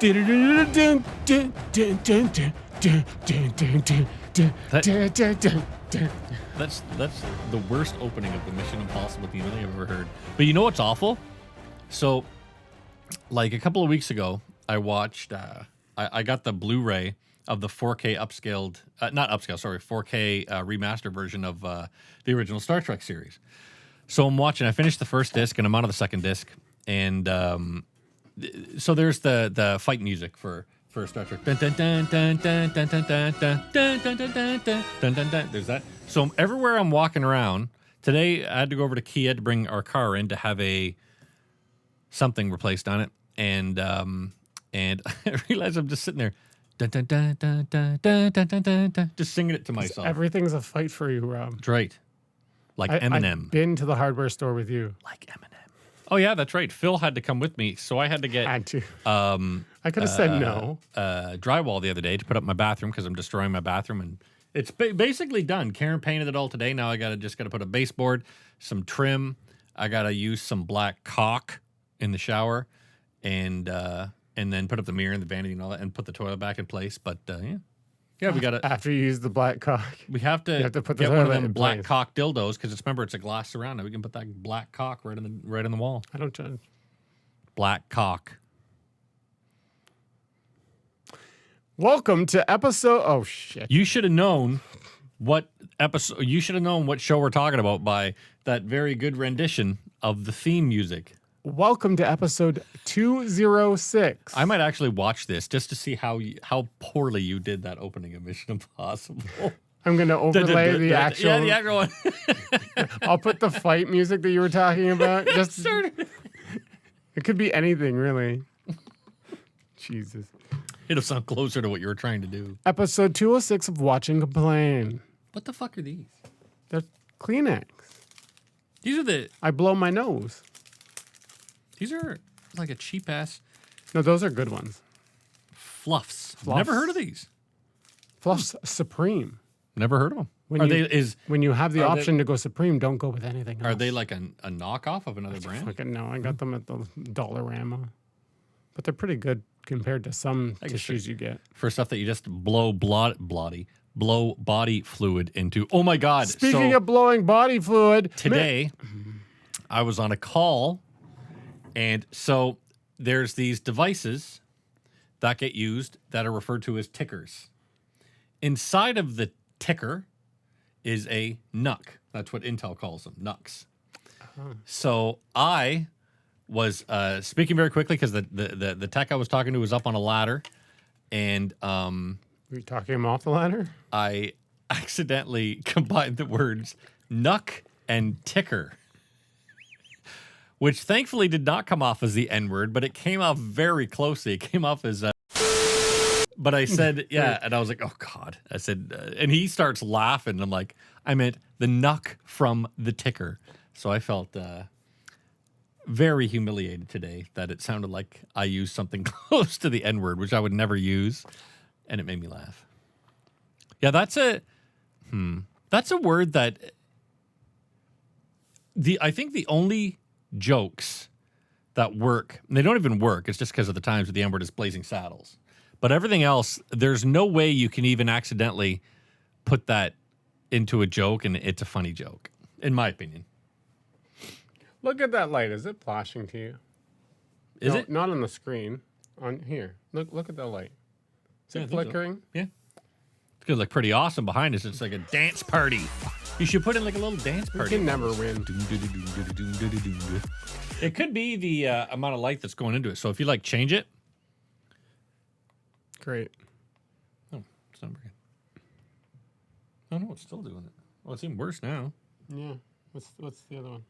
That's the worst opening of the Mission Impossible theme I think I've ever heard. But you know what's awful? So, like a couple of weeks ago, I watched. I got the Blu-ray of the 4K upscaled, not upscale, sorry, 4K remaster version of the original Star Trek series. So I'm watching. I finished the first disc, and I'm on to the second disc. And so there's the fight music for Star Trek. There's that. So everywhere I'm walking around today, I had to go over to Kia to bring our car in to have something replaced on it, and I realized I'm just sitting there, just singing it to myself. Everything's a fight for you, Rob. That's right. Like Eminem. I've been to the hardware store with you. Like Eminem. Oh yeah, that's right. Phil had to come with me, so I had to get. Had to. I could have said no. Drywall the other day to put up my bathroom because I'm destroying my bathroom, and it's basically done. Karen painted it all today. Now I just gotta put a baseboard, some trim. I gotta use some black caulk in the shower, and then put up the mirror and the vanity and all that, and put the toilet back in place. But yeah, we gotta. After you use the black caulk, we have to put the get one of them in black place. caulk dildos because remember it's a glass surround. Now we can put that black caulk right on the wall. I don't judge. Black caulk. Welcome to episode. Oh shit! You should have known what episode. You should have known what show we're talking about by that very good rendition of the theme music. Welcome to episode 206. I might actually watch this just to see how poorly you did that opening of Mission Impossible. I'm going to overlay the actual. Yeah, the actual one. I'll put the fight music that you were talking about. Just it could be anything, really. Jesus. It'll sound closer to what you were trying to do. Episode 206 of Watch and Complain. What the fuck are these? They're Kleenex. These are the. I blow my nose. These are like a cheap ass. No, those are good ones. Fluffs. Never heard of these. Fluffs Supreme. Never heard of them. When you have the option to go Supreme, don't go with anything else. Are they like a knockoff of another brand? Fucking no, I got them at the Dollarama. But they're pretty good compared to some tissues you get. For stuff that you just blow body fluid into. Oh my God. Speaking of blowing body fluid. Today, I was on a call, and so there's these devices that get used that are referred to as tickers. Inside of the ticker is a NUC. That's what Intel calls them, NUCs. Uh-huh. So I was speaking very quickly because the tech I was talking to was up on a ladder, and were you talking him off the ladder? I accidentally combined the words NUC and ticker, which thankfully did not come off as the N-word, but it came off very closely. It came off as but I said, yeah, and I was like, oh, God. I said, and he starts laughing, and I'm like, I meant the NUC from the ticker. So I felt very humiliated today that it sounded like I used something close to the N-word, which I would never use, and it made me laugh. Yeah, that's a word that I think the only jokes that work, and they don't even work, it's just because of the times that the N-word is blazing saddles. But everything else, there's no way you can even accidentally put that into a joke and it's a funny joke, in my opinion. Look at that light. Is it flashing to you? Is it? Not on the screen. On here. Look at that light. Is it flickering? So. Yeah. It's going to look pretty awesome behind us. It's like a dance party. You should put in like a little dance party. You can never win. It could be the amount of light that's going into it. So if you like change it. Great. Oh, it's not working. Oh no, it's still doing it. Well, it's even worse now. Yeah. What's the other one?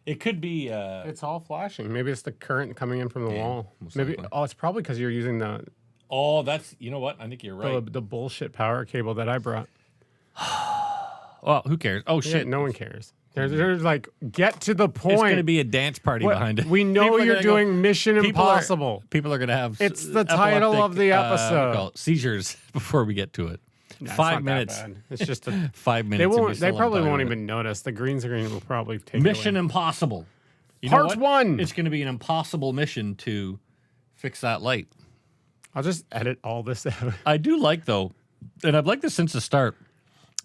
It could be. It's all flashing. Maybe it's the current coming in from the wall. Maybe. Likely. Oh, it's probably because you're using the. Oh, that's. You know what? I think you're right. The bullshit power cable that I brought. Well, who cares? Oh shit! Yeah, no one cares. There's like, get to the point. It's going to be a dance party behind it. We know you're doing Mission Impossible. People are going to have. It's the title of the episode. Seizures before we get to it. No, 5 minutes. It's not that bad. It's just 5 minutes. They probably won't even notice. The green screen will probably take Mission it away. Impossible. Part 1. It's going to be an impossible mission to fix that light. I'll just edit all this out. I do like, though, and I've liked this since the start,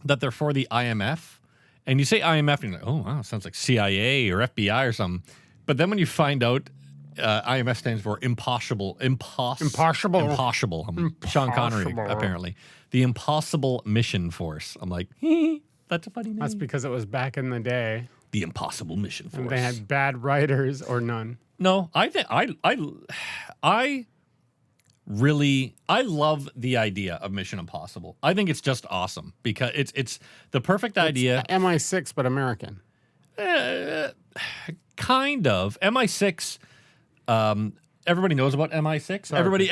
that they're for the IMF. And you say IMF, and you're like, oh, wow, sounds like CIA or FBI or something. But then when you find out IMF stands for Impossible. Impossible. I'm Sean Connery, apparently. The Impossible Mission Force. I'm like, that's a funny name. That's because it was back in the day. The Impossible Mission Force. And they had bad writers or none. No, I think I love the idea of Mission Impossible. I think it's just awesome because it's the perfect idea. MI6, but American. Kind of. MI6. Everybody knows about MI6. Sorry, Everybody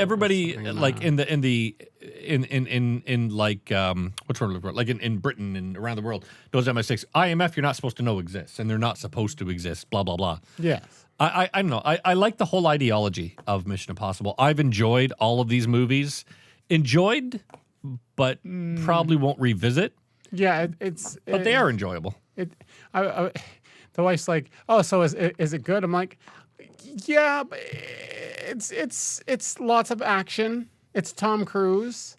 like in like what's the word? Like in Britain and around the world knows MI6. IMF you're not supposed to know exists, and they're not supposed to exist. Blah blah blah. Yes. I don't know. I like the whole ideology of Mission Impossible. I've enjoyed all of these movies. Enjoyed, but probably won't revisit. Yeah, but they are enjoyable. The wife's like, oh, so is it good? I'm like, yeah, but it's lots of action. It's Tom Cruise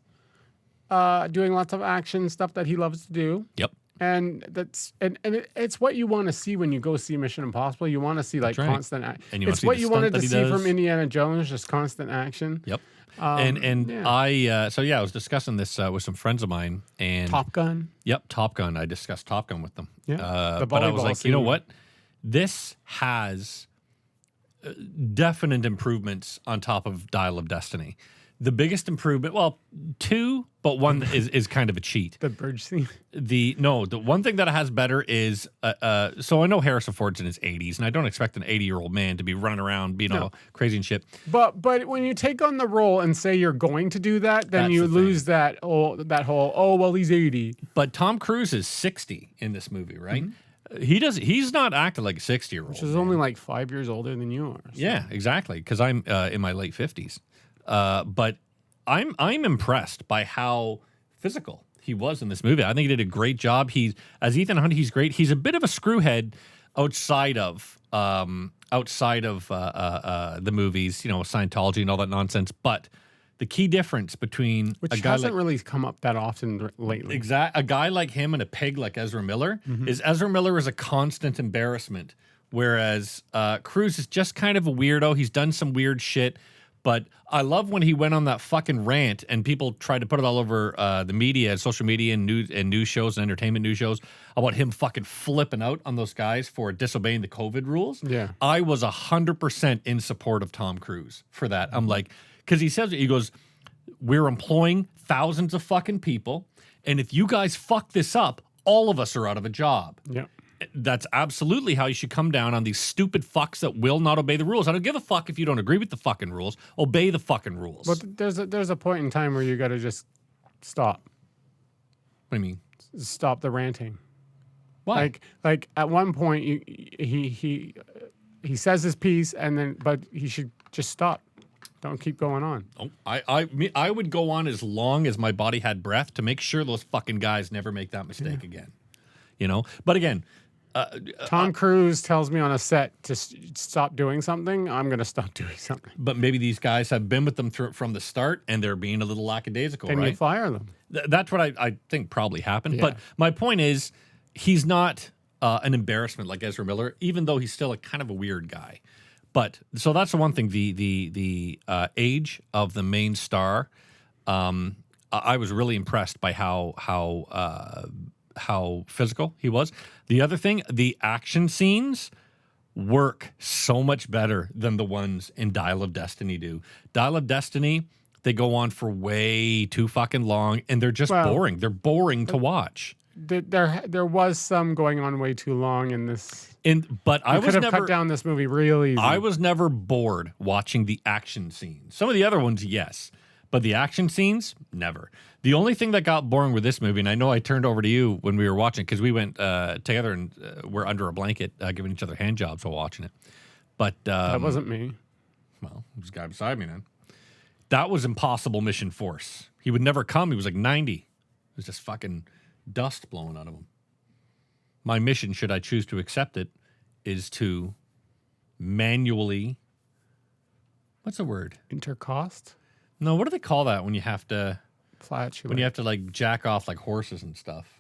doing lots of action stuff that he loves to do. Yep. And it's what you want to see when you go see Mission Impossible. You want to see like constant action. And it's what you wanted to see from Indiana Jones, just constant action. Yep. I was discussing this with some friends of mine and Top Gun. Yep, Top Gun. I discussed Top Gun with them. Yeah. But I was like, you know what? This has definite improvements on top of Dial of Destiny. The biggest improvement, well, two, but one is kind of a cheat. The bridge scene. The one thing that it has better is so I know Harrison Ford's in his 80s, and I don't expect an 80-year-old man to be running around, crazy and shit. But when you take on the role and say you're going to do that, then you lose that whole he's 80. But Tom Cruise is 60 in this movie, right? Mm-hmm. He's not acting like a 60-year-old. Which is only like 5 years older than you are. So. Yeah, exactly. Because I'm in my late 50s. But I'm impressed by how physical he was in this movie. I think he did a great job. As Ethan Hunt, he's great. He's a bit of a screwhead outside of the movies, Scientology and all that nonsense. But the key difference between a guy hasn't really come up that often lately. A guy like him and a pig like Ezra Miller is Ezra Miller is a constant embarrassment, whereas Cruise is just kind of a weirdo. He's done some weird shit. But I love when he went on that fucking rant and people tried to put it all over the media, social media, and news shows and entertainment news shows about him fucking flipping out on those guys for disobeying the COVID rules. Yeah. I was 100% in support of Tom Cruise for that. I'm like, because he goes, we're employing thousands of fucking people, and if you guys fuck this up, all of us are out of a job. Yeah. That's absolutely how you should come down on these stupid fucks that will not obey the rules. I don't give a fuck if you don't agree with the fucking rules. Obey the fucking rules. But there's a point in time where you got to just stop. What do you mean? Stop the ranting. Why? Like at one point he says his piece but he should just stop. Don't keep going on. Oh, I would go on as long as my body had breath to make sure those fucking guys never make that mistake again. But again, Tom Cruise tells me on a set to stop doing something, I'm going to stop doing something. But maybe these guys have been with them from the start, and they're being a little lackadaisical, and right? you fire them. That's what I think probably happened. Yeah. But my point is, he's not an embarrassment like Ezra Miller, even though he's still a kind of a weird guy. But so that's the one thing. The age of the main star, I was really impressed by how physical he was. The other thing, the action scenes work so much better than the ones in Dial of Destiny do. Dial of Destiny, they go on for way too fucking long, and they're just boring. They're boring to watch. There was some going on way too long in this. But I could have cut down this movie real easy. I was never bored watching the action scenes. Some of the other ones, yes. But the action scenes, never. The only thing that got boring with this movie, and I know I turned over to you when we were watching, because we went together and we're under a blanket giving each other hand jobs while watching it. But that wasn't me. Well, it was the guy beside me then. That was Impossible Mission Force. He would never come. He was like 90. It was just fucking dust blowing out of him. My mission, should I choose to accept it, is to manually What's the word? Intercost? No, what do they call that when you have to Flatulate. when you have to like jack off like horses and stuff?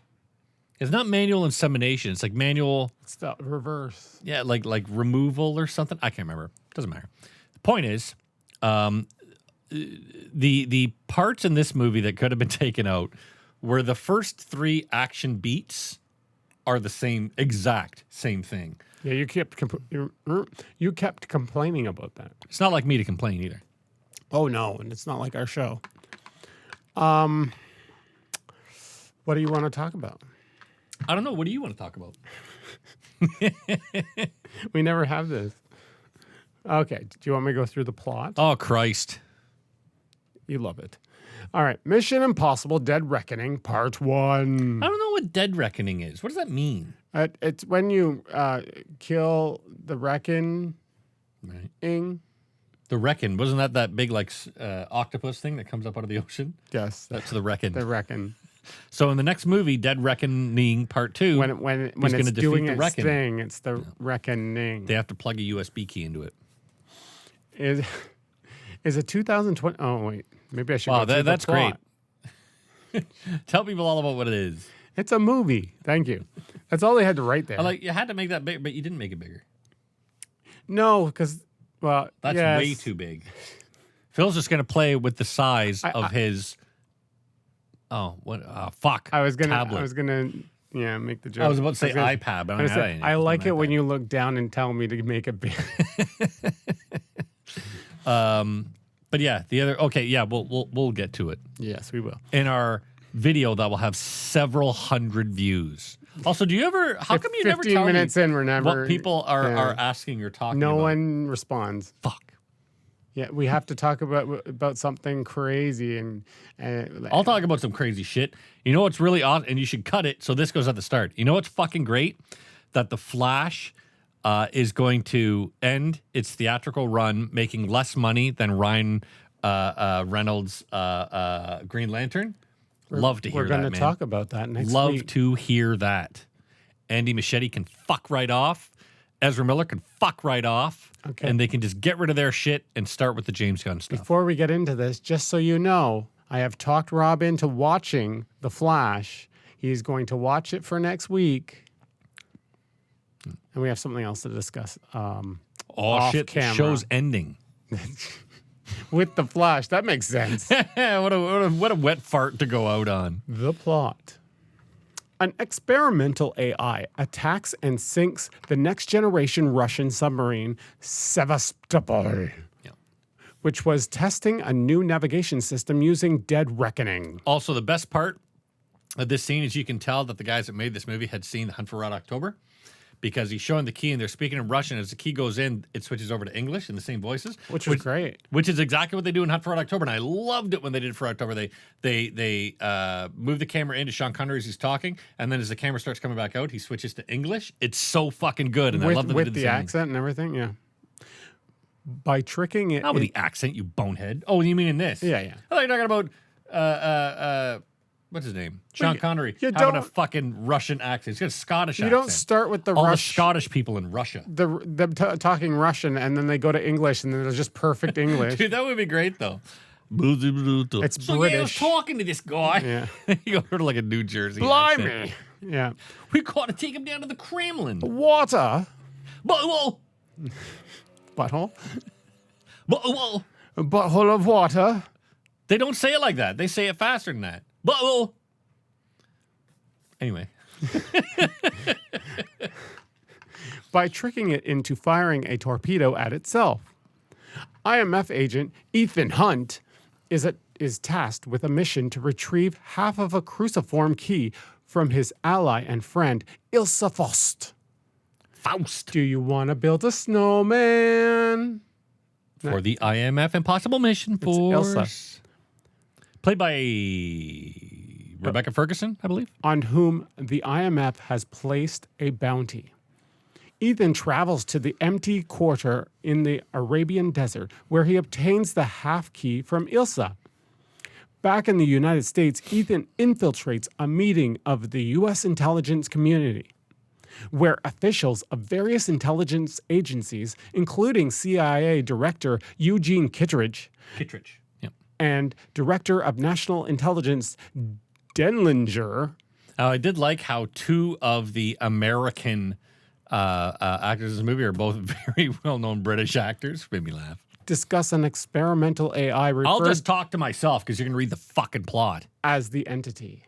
It's not manual insemination. It's like manual. It's the reverse. Yeah, like removal or something. I can't remember. Doesn't matter. The point is, the parts in this movie that could have been taken out were the first 3 action beats are the same, exact same thing. Yeah, you kept complaining about that. It's not like me to complain either. Oh no, and it's not like our show. What do you want to talk about? I don't know. What do you want to talk about? We never have this. Okay, do you want me to go through the plot? Oh, Christ. You love it. All right, Mission Impossible Dead Reckoning, Part 1. I don't know what Dead Reckoning is. What does that mean? It's when you kill the Reckoning. Right. The Reckon. Wasn't that big like octopus thing that comes up out of the ocean? Yes. That's the Reckon. The Reckon. So in the next movie, Dead Reckoning Part 2, When it's doing its Reckon. thing, it's the Reckoning. They have to plug a USB key into it. Is it 2020? Oh, wait. Maybe I should Wow, go through that's the plot. great. Tell people all about what it is. It's a movie. Thank you. That's all they had to write there. You had to make that big, but you didn't make it bigger. No, because, well, That's yes. way too big. Phil's just going to play with the size of his... Oh, what? Fuck. I was gonna tablet. Make the joke. I was about to say iPad, but I don't have anything. I like it when you look down and tell me to make it big. But yeah, the other. Okay, yeah, we'll get to it Yes, we will. in our video that will have several hundred views. Also, do you ever? How come you never 15 tell minutes me in, we're never. what people are asking or talking No about? one responds. Fuck. Yeah, we have to talk about something crazy and I'll talk about some crazy shit. You know what's really awesome, and you should cut it so this goes at the start. You know what's fucking great? That The Flash is going to end its theatrical run making less money than Ryan Reynolds' Green Lantern. Love to hear that, man. We're going to talk about that next Love week. to hear that. Andy Machete can fuck right off. Ezra Miller can fuck right off. Okay. And they can just get rid of their shit and start with the James Gunn stuff. Before we get into this, just so you know, I have talked Rob into watching The Flash. He's going to watch it for next week. And we have something else to discuss. Oh, shit. Camera. Show's ending. With The Flash. That makes sense. what a wet fart to go out on. The plot. An experimental AI attacks and sinks the next generation Russian submarine Sevastopol, which was testing a new navigation system using Dead Reckoning. Also, the best part of this scene is you can tell that the guys that made this movie had seen The Hunt for Red October, because he's showing the key and they're speaking in Russian. As the key goes in, it switches over to English in the same voices. Which was great. Which is exactly what they do in Hunt for Red October. And I loved it when they did it for October. They move the camera into Sean Connery as he's talking. And then as the camera starts coming back out, he switches to English. It's so fucking good. And I love that they with did the accent and everything, yeah. By tricking it... Not with the accent, you bonehead. Oh, you mean in this? Yeah, yeah. I thought you were talking about... what's his name? Sean Connery having a fucking Russian accent. He's got a Scottish accent. You don't start with all the Scottish people in Russia. Them talking Russian, and then they go to English, and then there's just perfect English. Dude, that would be great, though. It's so British. Yeah, I was talking to this guy. Yeah. You go to like a New Jersey Blimey. accent. Yeah. We got to take him down to the Kremlin. Water. Butthole. Butthole? Butthole. A butthole of water. They don't say it like that. They say it faster than that. Butthole. Anyway. By tricking it into firing a torpedo at itself. IMF agent Ethan Hunt is tasked with a mission to retrieve half of a cruciform key from his ally and friend Ilsa Faust. Do you want to build a snowman? For the IMF Impossible Mission Force. Ilsa. Played by Rebecca Ferguson, I believe. On whom the IMF has placed a bounty. Ethan travels to the empty quarter in the Arabian desert, where he obtains the half key from Ilsa. Back in the United States, Ethan infiltrates a meeting of the U.S. intelligence community. where officials of various intelligence agencies, including CIA Director Eugene Kittredge Kittredge. Yep. and Director of National Intelligence Denlinger. I did like how two of the American actors in this movie are both very well-known British actors. Made me laugh. Discuss an experimental AI I'll referred just talk to myself because you're going to read the fucking plot. as the entity.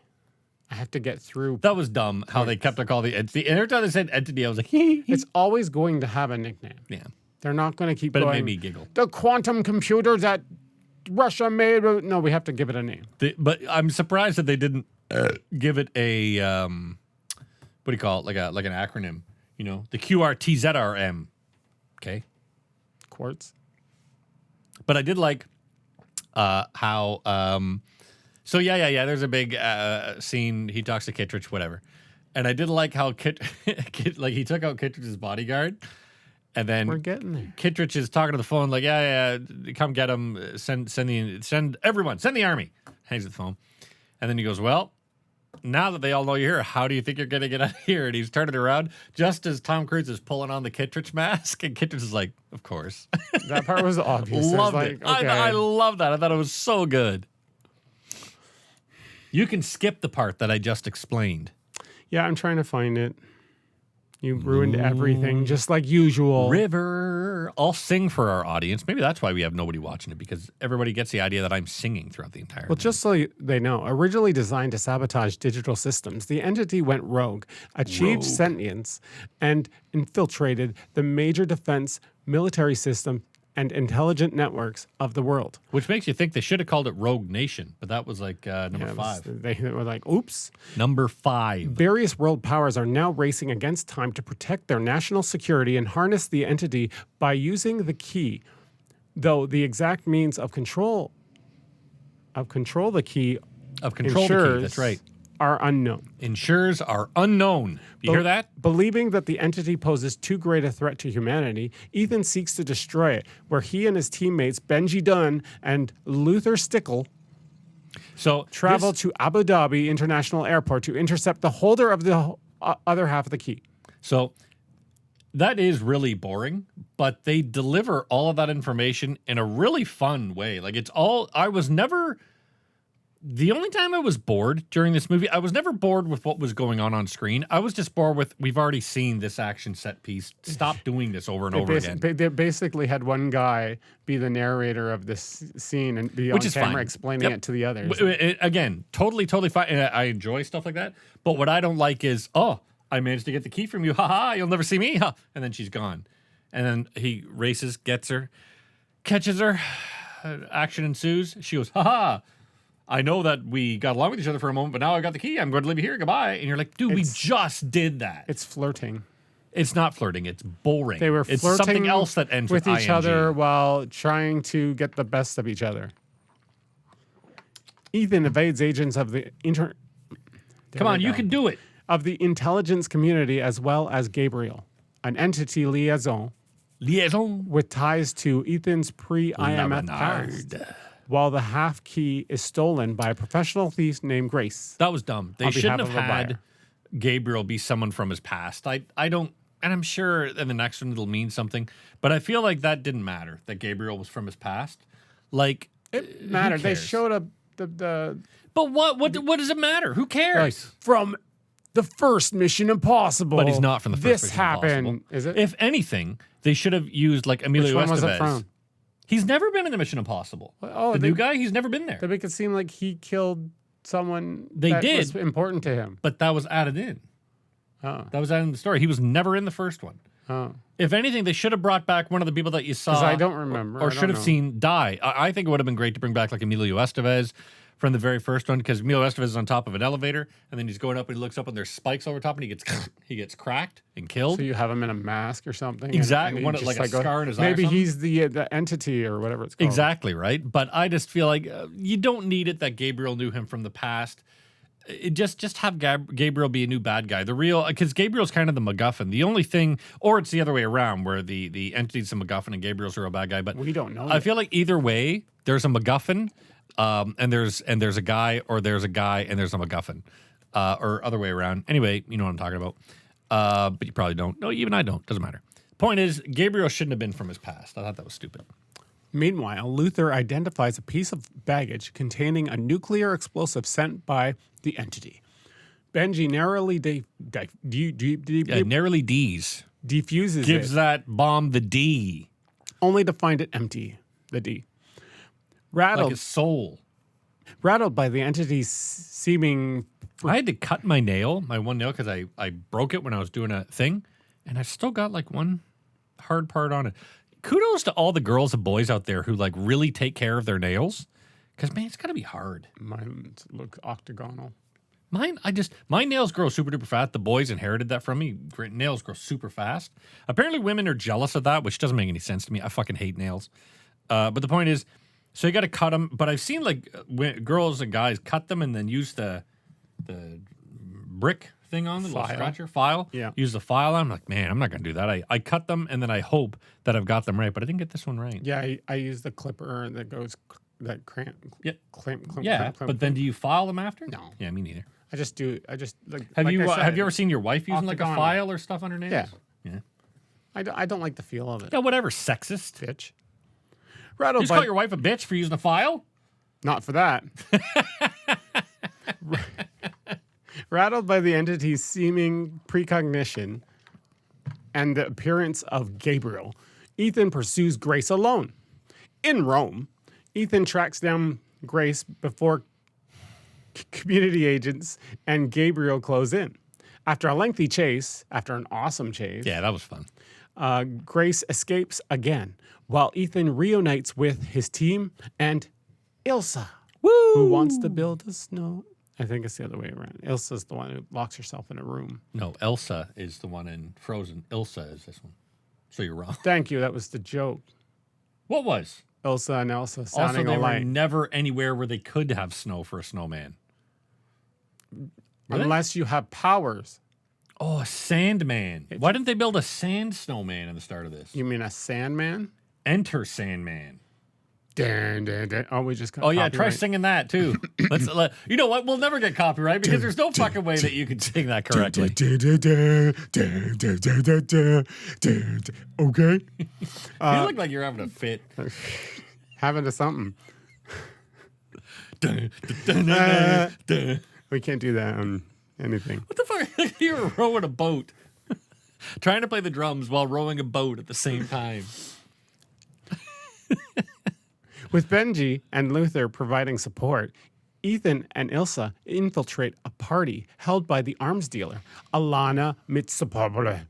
I have to get through. That was dumb how they kept to call the entity. And every time they said entity, I was like, hee. It's always going to have a nickname. Yeah. They're not going to keep But going. it made me giggle. The quantum computer that Russia made. No, we have to give it a name. But I'm surprised that they didn't give it a, what do you call it? Like an acronym, you know, the QRTZRM. Okay. Quartz. But I did like how, so yeah. There's a big scene. He talks to Kittredge, whatever. And I did like how like he took out Kittredge's bodyguard. And then We're getting there. Kittredge is talking to the phone, like, yeah, come get him. Send everyone, send the army. Hangs up the phone. And then he goes, well, now that they all know you're here, how do you think you're going to get out of here? And he's turning around just as Tom Cruise is pulling on the Kittredge mask. And Kittredge is like, of course. That part was obvious. Loved like, it. Okay. I love that. I thought it was so good. You can skip the part that I just explained. Yeah, I'm trying to find it. You ruined everything, just like usual. River. I'll sing for our audience. Maybe that's why we have nobody watching it, because everybody gets the idea that I'm singing throughout the entire Well, thing. just so they know, originally designed to sabotage digital systems, the entity went rogue, achieved sentience, and infiltrated the major defense, military system, and intelligent networks of the world. Which makes you think they should have called it Rogue Nation, but that was like number Yeah, it was- 5. They were like, oops. Number 5. Various world powers are now racing against time to protect their national security and harness the entity by using the key, though the exact means of control the key Of control the key, that's right. are unknown. Insurers are unknown. You hear that? Believing that the entity poses too great a threat to humanity, Ethan seeks to destroy it, where he and his teammates Benji Dunn and Luther Stickle So travel to Abu Dhabi International Airport to intercept the holder of the other half of the key. So that is really boring, but they deliver all of that information in a really fun way. Like the only time I was bored during this movie, I was never bored with what was going on screen. I was just bored with, we've already seen this action set piece. Stop doing this over and over again. They basically had one guy be the narrator of this scene and be Which on is camera fine. explaining Yep. it to the others. Again, totally fine. And I enjoy stuff like that. But what I don't like is, oh, I managed to get the key from you. Ha ha, you'll never see me. Ha. And then she's gone. And then he races, gets her, catches her. Action ensues. She goes, ha ha. I know that we got along with each other for a moment, but now I've got the key. I'm going to leave you here. Goodbye. And you're like, dude, we just did that. It's flirting. It's not flirting. It's boring. They were It's flirting something else that ends with each ing. other while trying to get the best of each other. Ethan evades agents of the Come on, you can do it. of the intelligence community as well as Gabriel, an entity liaison with ties to Ethan's pre-IMF past, while the half key is stolen by a professional thief named Grace. That was dumb. They On shouldn't behalf have of a had buyer. Gabriel be someone from his past. I don't, and I'm sure in the next one it'll mean something, but I feel like that didn't matter, that Gabriel was from his past. Like, It mattered. They cares? showed up the but what does it matter? Who cares? like, from the first Mission Impossible. But he's not from the first This Mission happened. Impossible. Is it? If anything, they should have used like Emilio Which one was it Estevez. from? He's never been in the Mission Impossible. Oh, the they- new guy, he's never been there. They make it seem like he killed someone They that did. was important to him. But that was added in. Oh. That was added in the story. He was never in the first one. Oh. If anything, they should have brought back one of the people that you saw. Because I don't remember. Or I should don't have know. seen die. I think it would have been great to bring back like Emilio Estevez from the very first one, because Emilio Estevez is on top of an elevator, and then he's going up and he looks up and there's spikes over top, and he gets cracked and killed. So you have him in a mask or something. Exactly. he One, just, like a scar in his eye or Maybe something? he's the entity or whatever it's called. Exactly, right? But I just feel like you don't need it that Gabriel knew him from the past. It just have Gabriel be a new bad guy. The real, because Gabriel's kind of the MacGuffin. The only thing, or it's the other way around, where the entity's the MacGuffin and Gabriel's a real bad guy. But We don't know. I feel like either way, there's a MacGuffin, and there's a guy, or there's a guy and there's a MacGuffin, or other way around. Anyway, you know what I'm talking about. But you probably don't. No, even I don't. Doesn't matter. Point is, Gabriel shouldn't have been from his past. I thought that was stupid. Meanwhile, Luther identifies a piece of baggage containing a nuclear explosive sent by the entity. Benji narrowly Narrowly D's. defuses Gives it, that bomb the D. only to find it empty. The D. Like Rattled, his soul. rattled by the entity's seeming. I had to cut my nail, my one nail, because I broke it when I was doing a thing. And I've still got like one hard part on it. Kudos to all the girls and boys out there who like really take care of their nails. Because, man, it's got to be hard. Mine look octagonal. My nails grow super duper fast. The boys inherited that from me. Great nails grow super fast. Apparently women are jealous of that, which doesn't make any sense to me. I fucking hate nails. But the point is, so you got to cut them. But I've seen like girls and guys cut them and then use the brick thing on the little scratcher file. Yeah. Use the file. I'm like, man, I'm not going to do that. I cut them and then I hope that I've got them right. But I didn't get this one right. Yeah, I use the clipper that goes, that clamp. Yeah. Clamp, Yeah. clamp, But then do you file them after? No. Yeah, me neither. I just like. Have like you I said, have you ever seen your wife using like a octagonal. file or stuff on her nails? Yeah. Yeah. I don't like the feel of it. Yeah, whatever, sexist. Bitch. You Rattled just by call your wife a bitch for using a file? not for that. Rattled by the entity's seeming precognition and the appearance of Gabriel, Ethan pursues Grace alone. In Rome, Ethan tracks down Grace before community agents and Gabriel close in. After a lengthy chase, after an awesome chase, Yeah, that was fun. Grace escapes again, while Ethan reunites with his team and Ilsa, who wants to build a snow. I think it's the other way around. Ilsa's the one who locks herself in a room. No, Elsa is the one in Frozen. Ilsa is this one. So you're wrong. Thank you. That was the joke. What was? Ilsa and Elsa Also, sounding they were alike. never anywhere where they could have snow for a snowman. Really? Unless you have powers. Oh, a Sandman. Why didn't they build a sand snowman at the start of this? You mean a Sandman? Enter Sandman. Dun, dun, dun. Oh, we just got Oh, yeah, try copyright. singing that, too. You know what? We'll never get copyright because there's no fucking way that you can sing that correctly. Okay. You look like you're having a fit. Having to something. We can't do that on anything. What the fuck? You were rowing a boat. Trying to play the drums while rowing a boat at the same time. With Benji and Luther providing support, Ethan and Ilsa infiltrate a party held by the arms dealer, Alana Mitsopoulos.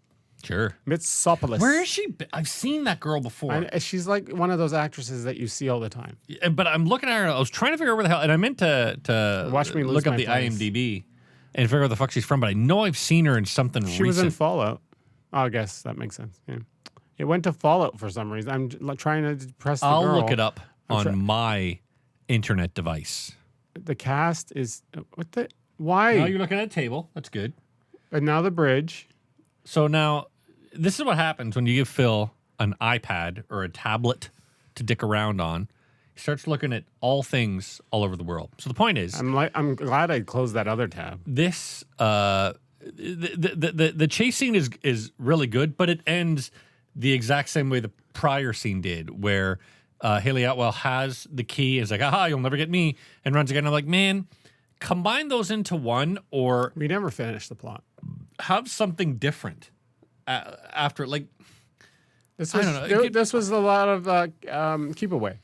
Sure. Mitsopoulos. Where is she? I've seen that girl before. She's like one of those actresses that you see all the time. But I'm looking at her. I was trying to figure out where the hell, and I meant to Watch me lose look up my the place. IMDb and figure out where the fuck she's from. But I know I've seen her in something She recent. was in Fallout. Oh, I guess that makes sense. Yeah. It went to Fallout for some reason. I'm trying to press the I'll girl. look it up on my internet device. The cast is what the why? Now you're looking at a table. That's good. And now the bridge. So now, this is what happens when you give Phil an iPad or a tablet to dick around on. He starts looking at all things all over the world. So the point is, I'm glad I closed that other tab. this the chase scene is really good, but it ends the exact same way the prior scene did, where Haley Atwell has the key, is like, aha, you'll never get me, and runs again. I'm like, man, combine those into one, or We never finished the plot. have something different after, like, This I was, don't know. This was a lot of keep away.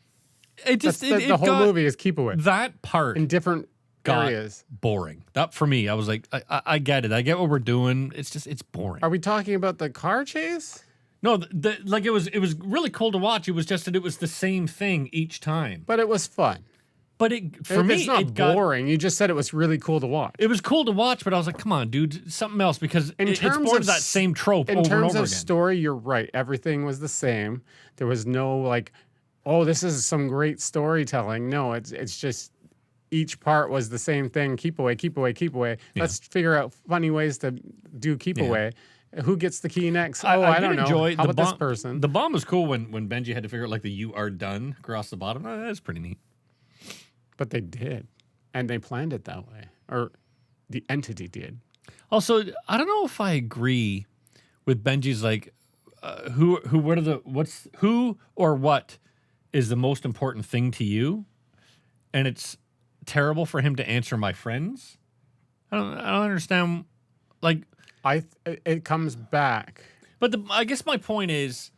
it just The whole got- movie is keep away that part in different got areas. boring. That for me, I was like, I get it. I get what we're doing. It's boring. Are we talking about the car chase? No, like it was really cool to watch. It was just that it was the same thing each time. But it was fun. But for me, it's not it got boring. You just said it was really cool to watch. it was cool to watch. But I was like, come on, dude, something else, because it's terms born of of that same trope In over and terms over of again. story, you're right. Everything was the same. There was no like, oh, this is some great storytelling. No, it's just each part was the same thing. Keep away, keep away, keep away. Let's figure out funny ways to do keep away. Who gets the key next? I did don't know. enjoy How the about this bomb. person? The bomb was cool when Benji had to figure out like the "you are done" across the bottom. That's pretty neat. But they did, and they planned it that way, or the entity did. Also, I don't know if I agree with Benji's like, who or what is the most important thing to you, and it's terrible for him to answer my friends. I don't understand. Like, it comes back. but I guess my point is,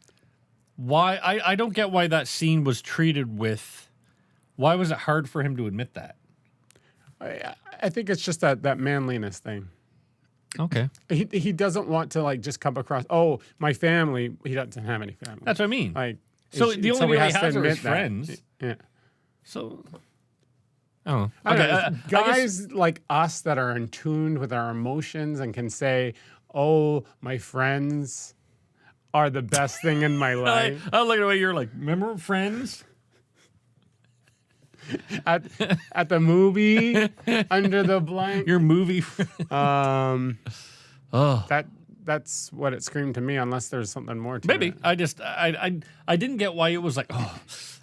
why I don't get why that scene was treated with. Why was it hard for him to admit that? I think it's just that manliness thing. Okay, He doesn't want to like just come across. Oh, my family. He doesn't have any family. that's what I mean. Like so the only way he has are his admit that. friends. Yeah. So I don't know. I don't Okay, know, I guess- guys like us that are in tune with our emotions and can say, "Oh, my friends are the best thing in my life." I like the way you're like. Remember Friends? at the movie under the blank. Your movie. That's what it screamed to me. Unless there's something more to Maybe it. I didn't get why it was like, oh,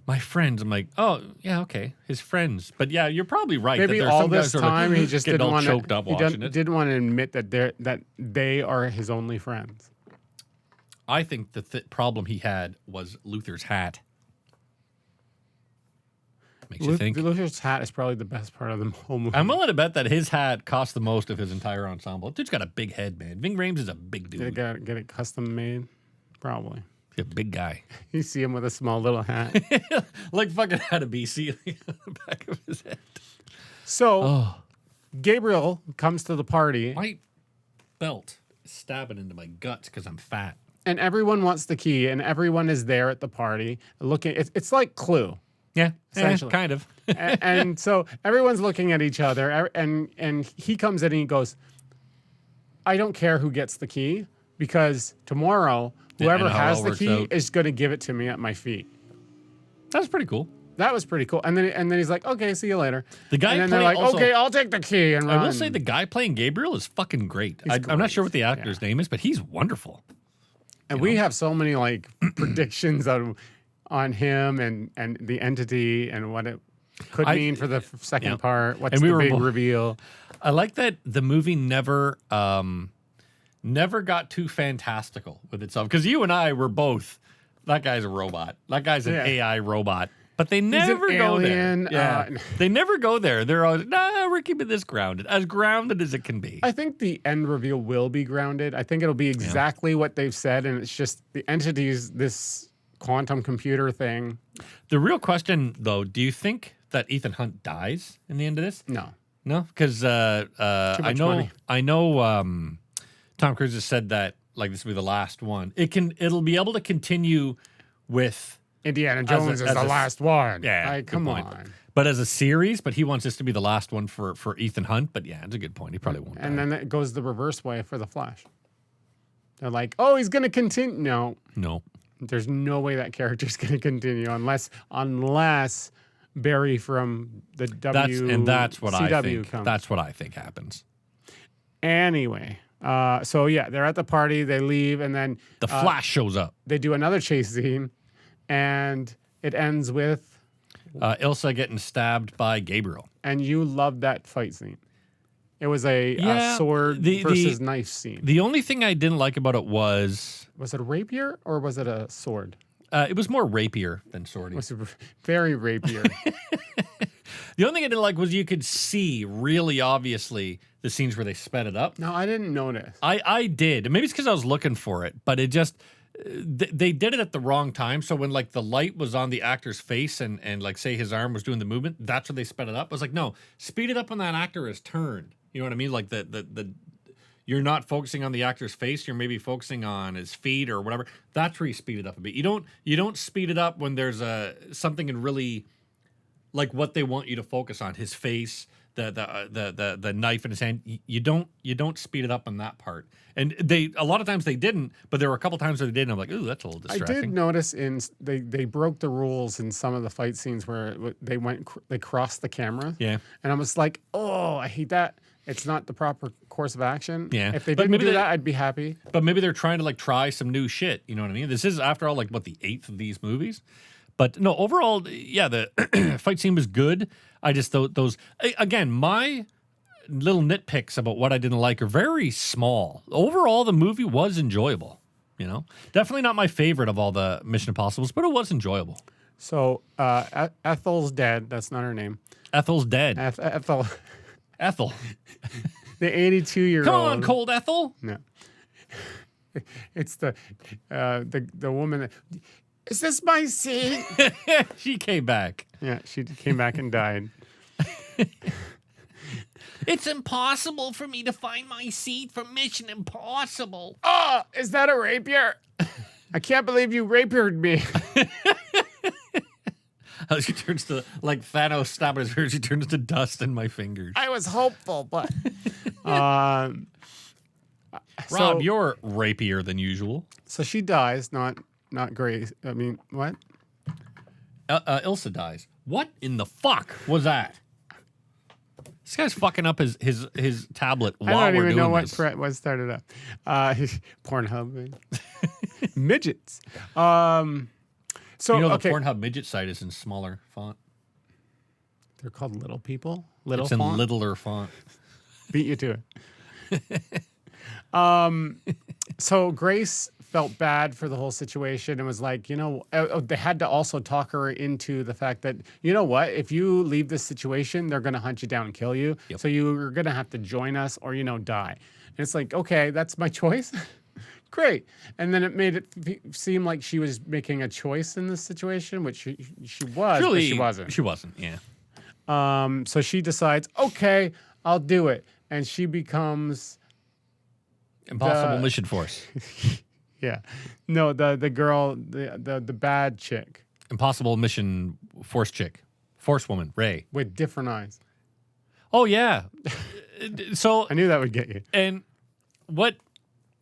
my friends. I'm like, oh yeah, okay, his friends. But yeah, you're probably right. Maybe that there's all some guys this who are time like, he just getting didn't all want choked to. up He watching it. didn't want to admit that they are his only friends. I think the problem he had was Luther's hat. Makes you think. Luther's hat is probably the best part of the whole movie. I'm willing to bet that his hat cost the most of his entire ensemble. Dude's got a big head, man. Ving Rhames is a big dude. Did it get it custom made? Probably. He's a big guy. You see him with a small little hat. Like fucking had a BC on the back of his head. So Gabriel comes to the party, My belt is stabbing into my guts because I'm fat. and everyone wants the key, and everyone is there at the party looking. It's like Clue. Yeah, Essentially. kind of. And so everyone's looking at each other, and he comes in and he goes, "I don't care who gets the key, because tomorrow whoever and how it has all the works key out." is going to give it to me at my feet." That's pretty cool. That was pretty cool. And then he's like, "Okay, see you later." The guy and then they're playing like, also- "Okay, I'll take the key and run." I will say the guy playing Gabriel is fucking great. I'm not sure what the actor's name is, but he's wonderful. And we have so many like predictions on him and the entity and what it could mean for the second yeah. part. What's And we the were big both- reveal? I like that the movie never got too fantastical with itself, because you and I were both, that guy's a robot. That guy's an Yeah. AI robot. But they never go alien, there. Yeah. They never go there. They're always, nah, we're keeping this grounded as it can be. I think the end reveal will be grounded. I think it'll be exactly what they've said, and it's just the entity's this quantum computer thing. The real question, though, do you think that Ethan Hunt dies in the end of this? No. No, because I much know money. Tom Cruise has said that like this will be the last one. It'll be able to continue with Indiana Jones is the last one. Yeah, Like, good come point. on. But as a series, but he wants this to be the last one for Ethan Hunt. But yeah, it's a good point. He probably won't. And die. then it goes the reverse way for the Flash. They're like, "Oh, he's going to continue." No, there's no way that character's going to continue unless Barry from the that's what I CW think. comes. That's what I think happens. Anyway, so yeah, they're at the party. They leave, and then The Flash shows up. they do another chase scene, and it ends with. Ilsa getting stabbed by Gabriel. And you loved that fight scene. It was a Yeah, sword versus knife scene. The only thing I didn't like about it was Was it a rapier or was it a sword? it was more rapier than swordy. It was very rapier. The only thing I didn't like was you could see really obviously the scenes where they sped it up. No, I didn't notice. I did. Maybe it's because I was looking for it, but it just they did it at the wrong time. So when like the light was on the actor's face and like say his arm was doing the movement, that's when they sped it up. I was like, no, speed it up when that actor is turned. You know what I mean? Like the you're not focusing on the actor's face. You're maybe focusing on his feet or whatever. That's where you speed it up a bit. You don't speed it up when there's something in really like what they want you to focus on, his face, the knife in his hand. You don't speed it up on that part. And a lot of times they didn't, but there were a couple times where they did. And I'm like, ooh, that's a little I distracting. did notice they broke the rules in some of the fight scenes where they crossed the camera. Yeah. And I was like, oh, I hate that. It's not the proper course of action. Yeah. If they But didn't maybe do they- that, I'd be happy. But maybe they're trying to like try some new shit. You know what I mean? This is after all like what the 8th of these movies. But no, overall, yeah, the fight scene was good. I just those again, my little nitpicks about what I didn't like are very small. Overall, the movie was enjoyable. You know, definitely not my favorite of all the Mission Impossibles, but it was enjoyable. So Ethel's dead. That's not her name. Ethel's dead. Ethel, Ethel. the 82-year-old. Come on, cold Ethel. No, it's the woman. That, is this my seat? She came back. Yeah, she came back and died. It's impossible for me to find my seat for Mission Impossible. Oh, is that a rapier? I can't believe you rapiered me. She turns to, like Thanos stabbing his fingers, she turns to dust in my fingers. I was hopeful, but Rob, so, you're rapier than usual. so she dies, not Grace. I mean, what? Ilsa dies. What in the fuck was that? This guy's fucking up his tablet while I don't we're even doing know this. what started up. Pornhub. Midgets. So You know, okay, the Pornhub midget site is in smaller font. they're called little people. Little It's in font. littler font. Beat you to it. So Grace felt bad for the whole situation and was like, they had to also talk her into the fact that, you know what, if you leave this situation, they're going to hunt you down and kill you. Yep. So you're going to have to join us or, die. And it's like, okay, that's my choice. Great. And then it made it seem like she was making a choice in this situation, which she was, but she wasn't. She wasn't, yeah. So she decides, okay, I'll do it. And she becomes... Impossible Mission Force. Yeah. No, the girl, the bad chick Impossible Mission Force chick. Force woman, Ray. with different eyes. Oh, yeah. So, I knew that would get you. and what...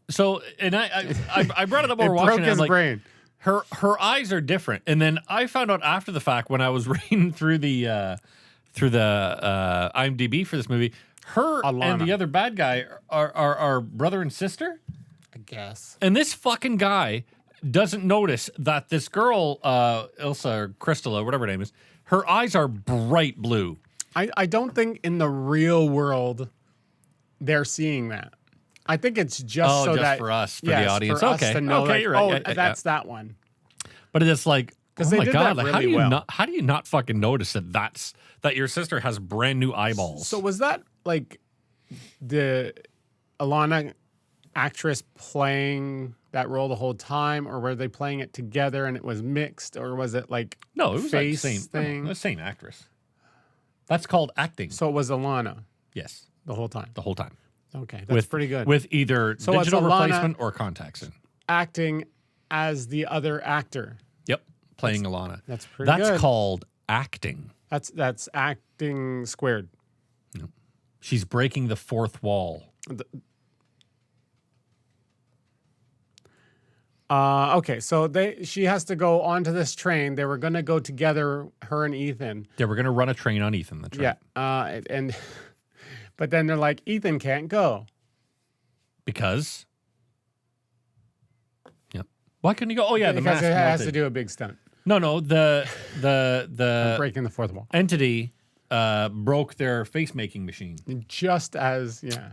So, and I brought it up It while we were watching broke it. I'm his like, brain. her eyes are different. And then I found out after the fact when I was reading through the IMDb for this movie, her and Alana. the other bad guy are brother and sister. I guess. And this fucking guy doesn't notice that this girl, Ilsa or Crystal or whatever her name is, her eyes are bright blue. I don't think in the real world they're seeing that. I think it's just so just that for us, for yes, the audience. for us Okay. to know, Okay, like, you're right. oh, Yeah, yeah, that's that one. But it's like, oh they my did God, that like, really well. how do you not fucking notice that your sister has brand new eyeballs? So was that like the Alana actress playing that role the whole time, or were they playing it together and it was mixed, or was it like no, it was face like thing? the same actress. That's called acting. So it was Alana Yes, the whole time. the whole time. Okay, that's pretty good. With either So it's digital Alana- replacement or contacts in. acting as the other actor. Yep, playing Alana. That's pretty That's good. called acting. That's acting squared. She's breaking the fourth wall. Okay, so she has to go onto this train. They were going to go together, her and Ethan. They were going to run a train on Ethan. That's right. Yeah, and but then they're like, Ethan can't go. Because. Yep. Why couldn't he go? Oh yeah, the Because mask it has melted. to do a big stunt. No. The Breaking the fourth wall. entity broke their face making machine. Just as, yeah.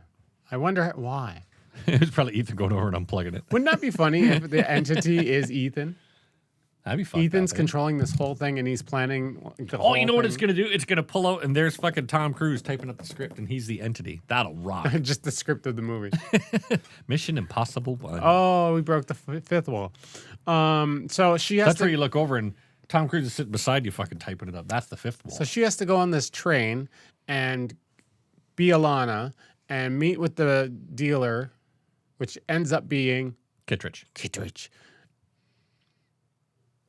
I wonder why. It was probably Ethan going over and unplugging it. Wouldn't that be funny if the entity is Ethan? That'd be fun. Ethan's controlling this whole thing and he's planning the Oh, whole you know what it's thing. gonna do? It's gonna pull out and there's fucking Tom Cruise typing up the script and he's the entity. That'll rock. Just the script of the movie. Mission Impossible 1. Oh, we broke the fifth wall. So she has That's to. where you look over and Tom Cruise is sitting beside you fucking typing it up. That's the fifth wall. So she has to go on this train and be Alana and meet with the dealer, which ends up being Kittredge. Kittredge.